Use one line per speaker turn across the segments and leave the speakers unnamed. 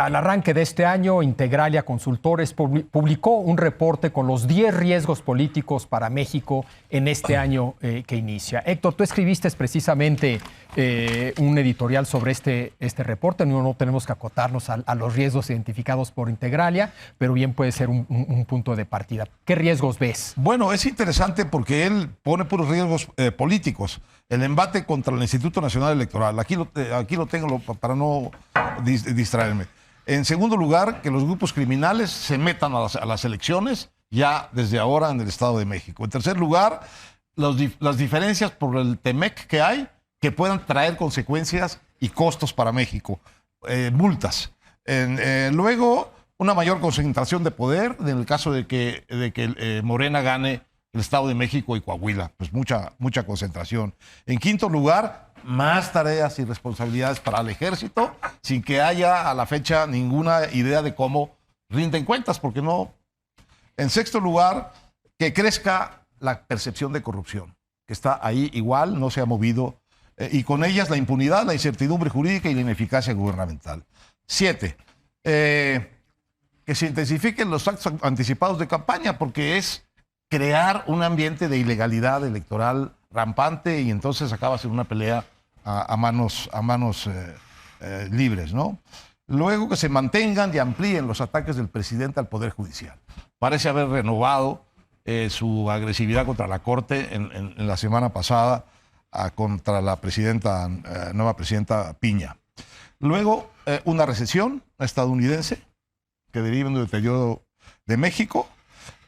Al arranque de este año, Integralia Consultores publicó un reporte con los 10 riesgos políticos para México en este año que inicia. Héctor, tú escribiste precisamente un editorial sobre este reporte. No tenemos que acotarnos a los riesgos identificados por Integralia, pero bien puede ser un punto de partida. ¿Qué riesgos ves?
Bueno, es interesante porque él pone puros riesgos políticos. El embate contra el Instituto Nacional Electoral. Aquí lo tengo para no distraerme. En segundo lugar, que los grupos criminales se metan a las elecciones ya desde ahora en el Estado de México. En tercer lugar, las diferencias por el TEMEC que hay, que puedan traer consecuencias y costos para México. Multas. Luego, una mayor concentración de poder en el caso de que Morena gane el Estado de México y Coahuila. Pues mucha concentración. En quinto lugar, más tareas y responsabilidades para el ejército, sin que haya a la fecha ninguna idea de cómo rinden cuentas, porque no. En sexto lugar, que crezca la percepción de corrupción, que está ahí igual, no se ha movido, y con ellas la impunidad, la incertidumbre jurídica y la ineficacia gubernamental. 7, que se intensifiquen los actos anticipados de campaña, porque es crear un ambiente de ilegalidad electoral rampante y entonces acabas en una pelea a manos libres, ¿no? Luego que se mantengan y amplíen los ataques del presidente al Poder Judicial. Parece haber renovado su agresividad contra la Corte en la semana pasada contra la nueva presidenta Piña. Luego, una recesión estadounidense que deriva de un deterioro de México.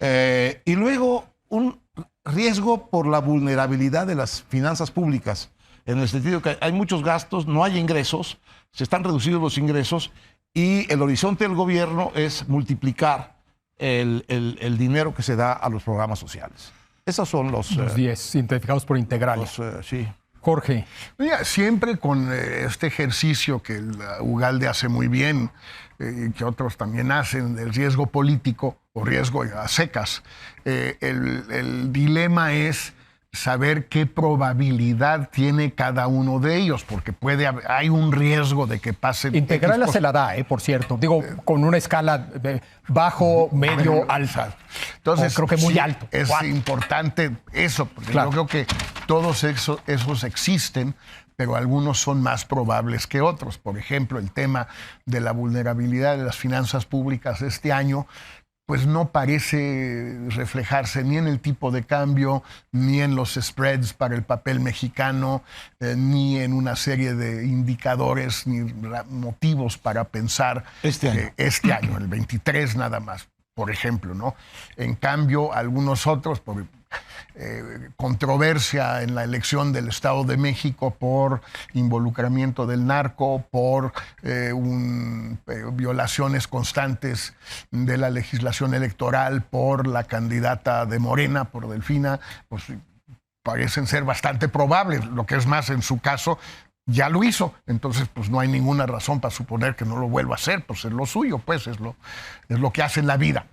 Y luego un riesgo por la vulnerabilidad de las finanzas públicas, en el sentido que hay muchos gastos, no hay ingresos, se están reducidos los ingresos y el horizonte del gobierno es multiplicar el dinero que se da a los programas sociales. Esos son los
10 identificados por Integralia.
Sí.
Jorge.
Mira, siempre con este ejercicio que el Ugalde hace muy bien, y que otros también hacen, del riesgo político o riesgo a secas, el dilema es saber qué probabilidad tiene cada uno de ellos, porque hay un riesgo de que pase.
Integralia se la da, por cierto. Digo, con una escala bajo, medio, alta.
Entonces,
creo que muy alto.
Es importante eso, porque yo creo que todos esos existen, pero algunos son más probables que otros. Por ejemplo, el tema de la vulnerabilidad de las finanzas públicas este año, pues no parece reflejarse ni en el tipo de cambio, ni en los spreads para el papel mexicano, ni en una serie de indicadores, ni motivos para pensar este año, el 23 nada más, por ejemplo, ¿no? En cambio, algunos otros, por controversia en la elección del Estado de México por involucramiento del narco, por violaciones constantes de la legislación electoral, por la candidata de Morena, por Delfina, pues parecen ser bastante probables. Lo que es más, en su caso, ya lo hizo, entonces pues no hay ninguna razón para suponer que no lo vuelva a hacer, pues es lo suyo, pues es lo que hace en la vida.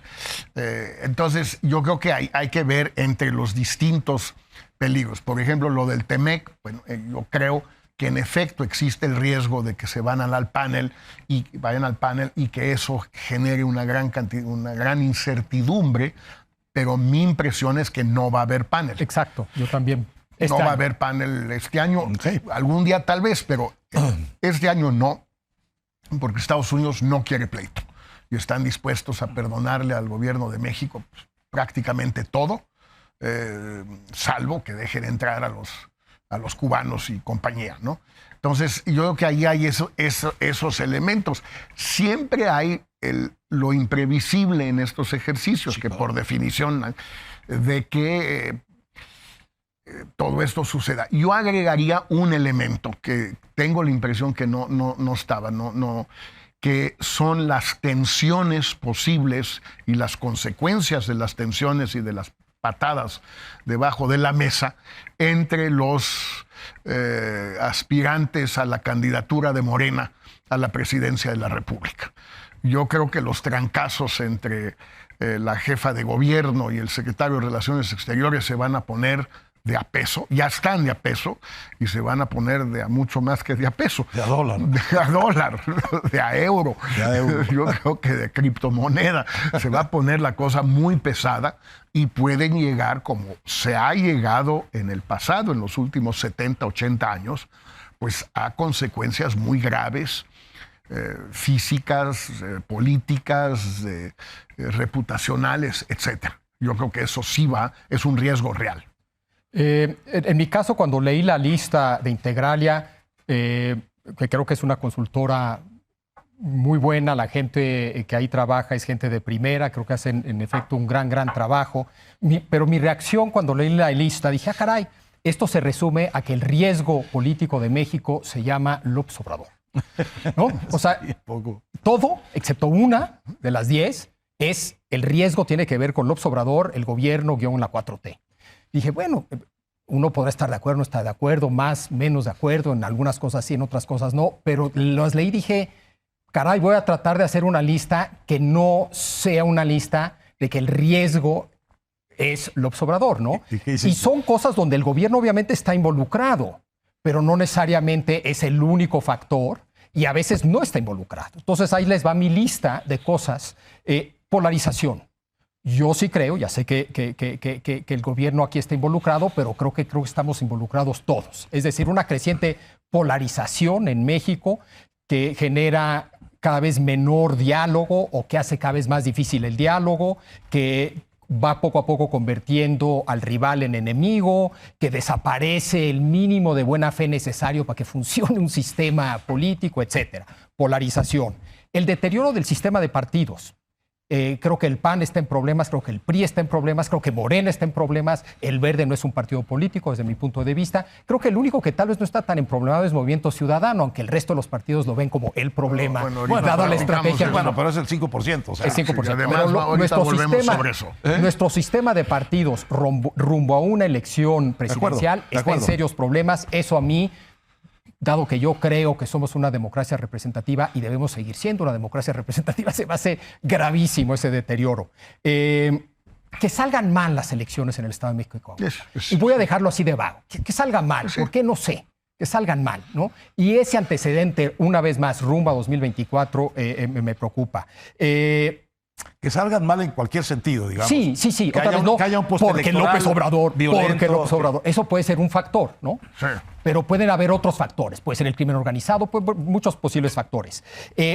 Entonces yo creo que hay que ver entre los distintos peligros. Por ejemplo, lo del TEMEC, bueno, yo creo que en efecto existe el riesgo de que se vayan al panel y que eso genere una gran incertidumbre, pero mi impresión es que no va a haber panel.
Exacto, yo también.
No va a haber panel este año, algún día tal vez, pero este año no, porque Estados Unidos no quiere pleito y están dispuestos a perdonarle al gobierno de México pues, prácticamente todo, salvo que dejen entrar a los cubanos y compañía, ¿no? Entonces, yo creo que ahí hay esos elementos. Siempre hay lo imprevisible en estos ejercicios, que por definición de que todo esto suceda. Yo agregaría un elemento que tengo la impresión que no estaba, que son las tensiones posibles y las consecuencias de las tensiones y de las patadas debajo de la mesa entre los aspirantes a la candidatura de Morena a la presidencia de la República. Yo creo que los trancazos entre la jefa de gobierno y el secretario de Relaciones Exteriores se van a poner de a peso, ya están de a peso y se van a poner de a mucho más que de a peso.
De a dólar.
De a dólar, de a euro. Yo creo que de criptomoneda. Se va a poner la cosa muy pesada y pueden llegar, como se ha llegado en el pasado, en los últimos 70, 80 años, pues a consecuencias muy graves, físicas, políticas, reputacionales, etc. Yo creo que eso sí es un riesgo real.
En mi caso, cuando leí la lista de Integralia, que creo que es una consultora muy buena, la gente que ahí trabaja es gente de primera, creo que hacen en efecto un gran trabajo, pero mi reacción cuando leí la lista, dije, caray, esto se resume a que el riesgo político de México se llama López Obrador, ¿no? O sea, todo, excepto una de las 10, el riesgo tiene que ver con López Obrador, el gobierno, la 4T. Dije, bueno, uno podrá estar de acuerdo, no estar de acuerdo, más, menos de acuerdo, en algunas cosas sí, en otras cosas no, pero las leí y dije, caray, voy a tratar de hacer una lista que no sea una lista de que el riesgo es López Obrador, ¿no? Y son cosas donde el gobierno obviamente está involucrado, pero no necesariamente es el único factor y a veces no está involucrado. Entonces ahí les va mi lista de cosas. Polarización. Yo sí creo, ya sé que el gobierno aquí está involucrado, pero creo que estamos involucrados todos. Es decir, una creciente polarización en México que genera cada vez menor diálogo o que hace cada vez más difícil el diálogo, que va poco a poco convirtiendo al rival en enemigo, que desaparece el mínimo de buena fe necesario para que funcione un sistema político, etc. Polarización. El deterioro del sistema de partidos. Creo que el PAN está en problemas, creo que el PRI está en problemas, creo que Morena está en problemas, el Verde no es un partido político desde mi punto de vista. Creo que el único que tal vez no está tan en problemado es Movimiento Ciudadano, aunque el resto de los partidos lo ven como el problema, dado la estrategia.
Bueno, pero es el 5%. O sea,
el 5%.
Sí, además,
nuestro sistema de partidos rumbo a una elección presidencial está en serios problemas. Eso a mí, dado que yo creo que somos una democracia representativa y debemos seguir siendo una democracia representativa, se me hace gravísimo ese deterioro. Que salgan mal las elecciones en el Estado de México. Y voy a dejarlo así de vago. Que salgan mal. ¿Por qué? No sé. Que salgan mal, ¿no? Y ese antecedente, una vez más, rumbo a 2024, me preocupa.
Que salgan mal en cualquier sentido, digamos.
Sí.
Que haya un post
porque López Obrador,
violento,
eso puede ser un factor, ¿no?
Sí.
Pero pueden haber otros factores. Puede ser el crimen organizado, muchos posibles factores.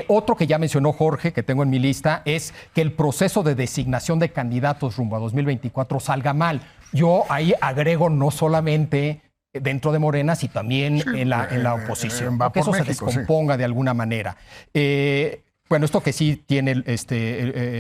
Otro que ya mencionó Jorge, que tengo en mi lista, es que el proceso de designación de candidatos rumbo a 2024 salga mal. Yo ahí agrego no solamente dentro de Morena, sino también en la oposición. Que eso México, se descomponga de alguna manera. Bueno, esto que sí tiene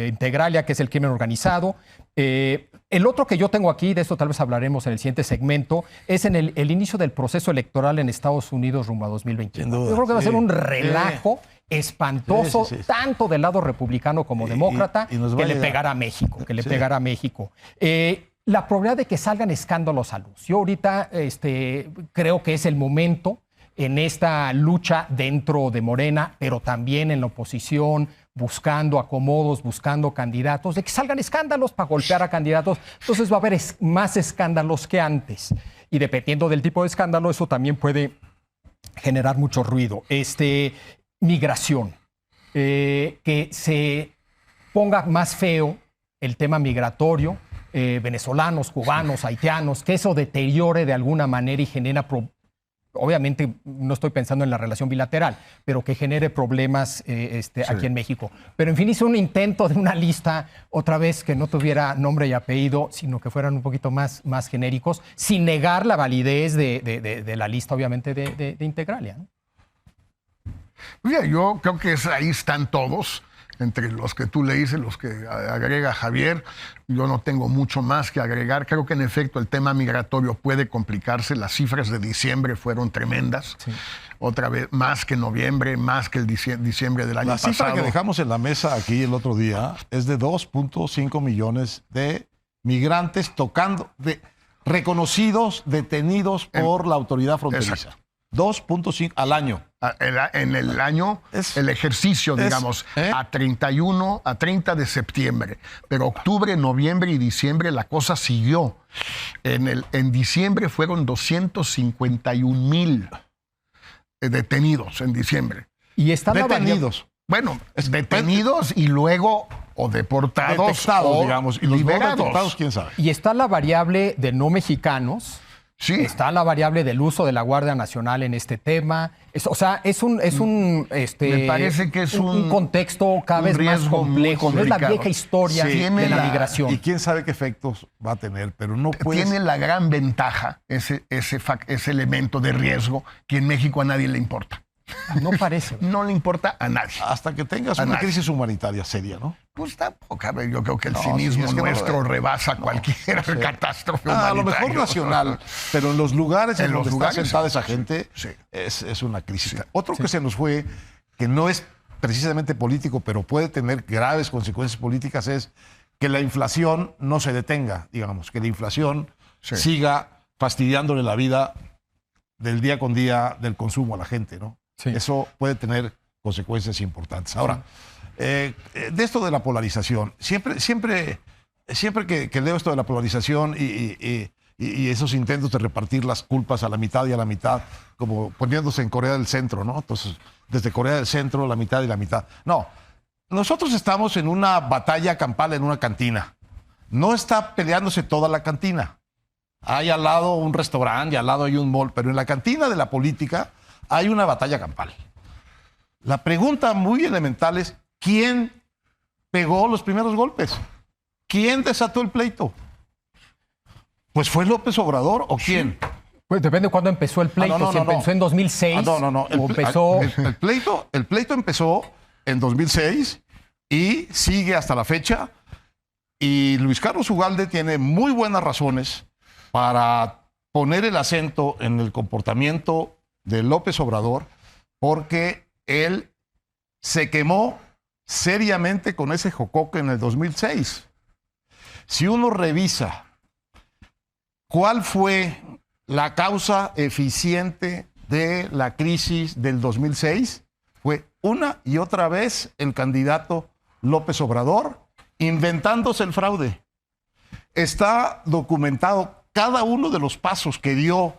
Integralia, que es el crimen organizado. El otro que yo tengo aquí, de esto tal vez hablaremos en el siguiente segmento, es en el inicio del proceso electoral en Estados Unidos rumbo a 2021. Yo creo que va a ser un relajo espantoso, tanto del lado republicano como demócrata, que le pegará a México, la probabilidad de que salgan escándalos a luz. Yo ahorita creo que es el momento en esta lucha dentro de Morena, pero también en la oposición, buscando acomodos, buscando candidatos, de que salgan escándalos para golpear a candidatos. Entonces va a haber más escándalos que antes. Y dependiendo del tipo de escándalo, eso también puede generar mucho ruido. Migración. Que se ponga más feo el tema migratorio, venezolanos, cubanos, haitianos, que eso deteriore de alguna manera y genera obviamente no estoy pensando en la relación bilateral, pero que genere problemas aquí en México. Pero en fin, hice un intento de una lista, otra vez que no tuviera nombre y apellido, sino que fueran un poquito más genéricos, sin negar la validez de la lista, obviamente, de Integralia, ¿no?
Mira, yo creo que ahí están todos. Entre los que tú leíste, los que agrega Javier, yo no tengo mucho más que agregar. Creo que en efecto el tema migratorio puede complicarse. Las cifras de diciembre fueron tremendas. Sí. Otra vez, más que noviembre, más que el diciembre del año pasado.
La cifra que dejamos en la mesa aquí el otro día es de 2.5 millones de migrantes reconocidos, detenidos por la autoridad fronteriza. Exacto. 2.5 al año.
En el año, el ejercicio, digamos, a 30 de septiembre. Pero octubre, noviembre y diciembre la cosa siguió. En diciembre fueron 251,000 detenidos en diciembre.
Y están
Detenidos.
Bueno, detenidos y luego o deportados
Detectados,
o
digamos. Y los no
liberados.
detectados, quién sabe.
Y está la variable de no mexicanos.
Sí.
Está la variable del uso de la Guardia Nacional en este tema. O sea, es un
Me parece que es
un contexto cada vez más
riesgo muy
complejo. No es la
complicado.
vieja historia
Sí.
de la
Y
migración.
Y quién sabe qué efectos va a tener, pero no puede.
Tiene la gran ventaja, ese elemento de riesgo, que en México a nadie le importa.
No parece.
No le importa a nadie.
Hasta que tengas
A
una
nadie.
crisis humanitaria seria, ¿no?
Pues tampoco, a ver, yo creo que el
No,
cinismo
sí, es que no,
nuestro rebasa cualquier catástrofe
A lo
humanitaria.
mejor nacional, pero en los lugares en
En los
donde
lugares,
está sentada esa gente,
sí.
es una crisis. Otro que se nos fue, que no es precisamente político, pero puede tener graves consecuencias políticas, es que la inflación no se detenga, digamos, que la inflación
Sí.
siga fastidiándole la vida del día con día del consumo a la gente, ¿no?
Sí.
Eso puede tener consecuencias importantes. Ahora, de esto de la polarización, siempre que leo esto de la polarización y esos intentos de repartir las culpas a la mitad y a la mitad, como poniéndose en Corea del Centro, ¿no? Entonces, desde Corea del Centro, la mitad y la mitad. No, nosotros estamos en una batalla campal en una cantina. No está peleándose toda la cantina. Hay al lado un restaurante y al lado hay un mall, pero en la cantina de la política hay una batalla campal. La pregunta muy elemental es, ¿quién pegó los primeros golpes? ¿Quién desató el pleito? Pues fue López Obrador o quién.
Pues depende de cuándo empezó el pleito. Si empezó en 2006
no.
o empezó...
El pleito empezó en 2006 y sigue hasta la fecha. Y Luis Carlos Ugalde tiene muy buenas razones para poner el acento en el comportamiento de López Obrador, porque él se quemó seriamente con ese jocoque en el 2006. Si uno revisa cuál fue la causa eficiente de la crisis del 2006, fue una y otra vez el candidato López Obrador inventándose el fraude. Está documentado cada uno de los pasos que dio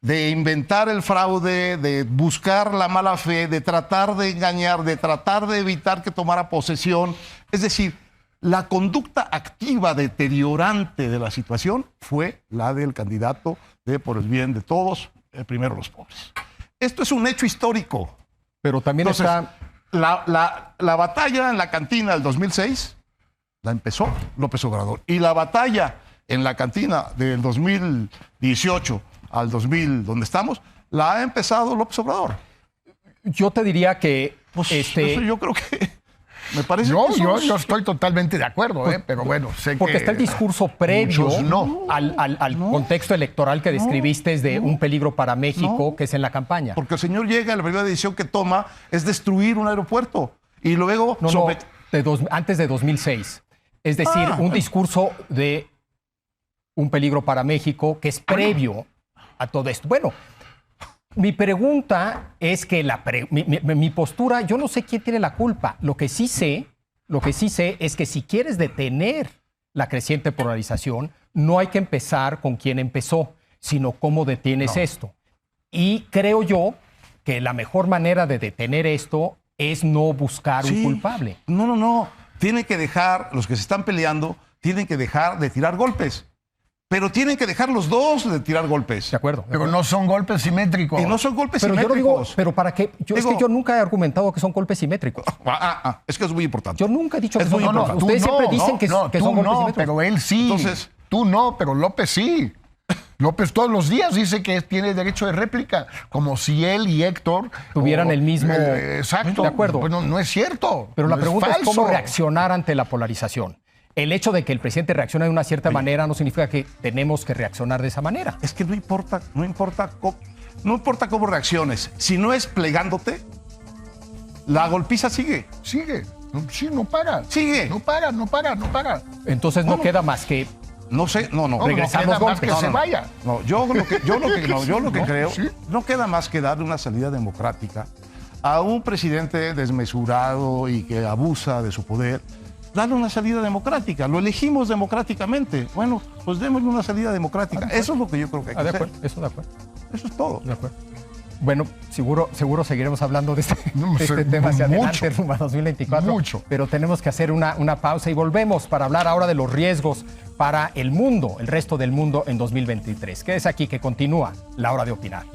de inventar el fraude, de buscar la mala fe, de tratar de engañar, de tratar de evitar que tomara posesión. Es decir, la conducta activa deteriorante de la situación fue la del candidato de por el bien de todos, primero los pobres. Esto es un hecho histórico.
Pero también
Entonces,
está...
la batalla en la cantina del 2006 la empezó López Obrador. Y la batalla en la cantina del 2018 al 2000, donde estamos, la ha empezado López Obrador.
Yo te diría que...
Pues eso yo creo que me parece que
Yo estoy totalmente de acuerdo, pero bueno, sé
Porque
que
está el discurso previo
muchos no.
al contexto electoral que describiste de un peligro para México, que es en la campaña.
Porque el señor llega, la primera decisión que toma es destruir un aeropuerto. Y luego...
Antes de 2006. Es decir, un discurso de un peligro para México que es previo a todo esto. Bueno, mi pregunta es que mi postura, yo no sé quién tiene la culpa. Lo que sí sé es que si quieres detener la creciente polarización, no hay que empezar con quien empezó, sino cómo detienes esto. Y creo yo que la mejor manera de detener esto es no buscar un culpable.
No. Tienen que dejar, los que se están peleando, tienen que dejar de tirar golpes. Pero tienen que dejar los dos de tirar golpes.
De acuerdo.
Pero no son golpes simétricos.
Y no son golpes
Pero
simétricos.
yo no digo, pero ¿para qué? Es que yo nunca he argumentado que son golpes simétricos.
Es que es muy importante.
Yo nunca he dicho que
Es
son
muy
golpes
importante.
Ustedes siempre dicen que
tú
son golpes
no,
simétricos.
pero él sí.
Entonces,
tú no, pero López sí. López todos los días dice que tiene derecho de réplica, como si él y Héctor
tuvieran el mismo...
exacto.
De acuerdo.
Pues no es cierto.
Pero la
no
pregunta es
falso.
cómo reaccionar ante la polarización. El hecho de que el presidente reaccione de una cierta manera no significa que tenemos que reaccionar de esa manera.
es que no importa cómo reacciones. Si no es plegándote, la golpiza sigue.
Sigue. Sí, no para.
Sigue.
No para.
Entonces no queda más que...
No sé, no.
Regresar
queda
los
más
golpes.
que se vaya.
No, yo lo que creo,
sí.
no queda más que darle una salida democrática a un presidente desmesurado y que abusa de su poder, darle una salida democrática. Lo elegimos democráticamente. Bueno, pues démosle una salida democrática. Eso es lo que yo creo que hay que hacer.
Eso de acuerdo.
Eso es todo.
De acuerdo. Bueno, seguro seguiremos hablando de este tema hacia adelante, rumbo a 2024.
Mucho.
Pero tenemos que hacer una pausa y volvemos para hablar ahora de los riesgos para el mundo, el resto del mundo en 2023. Quédese aquí que continúa la hora de opinar.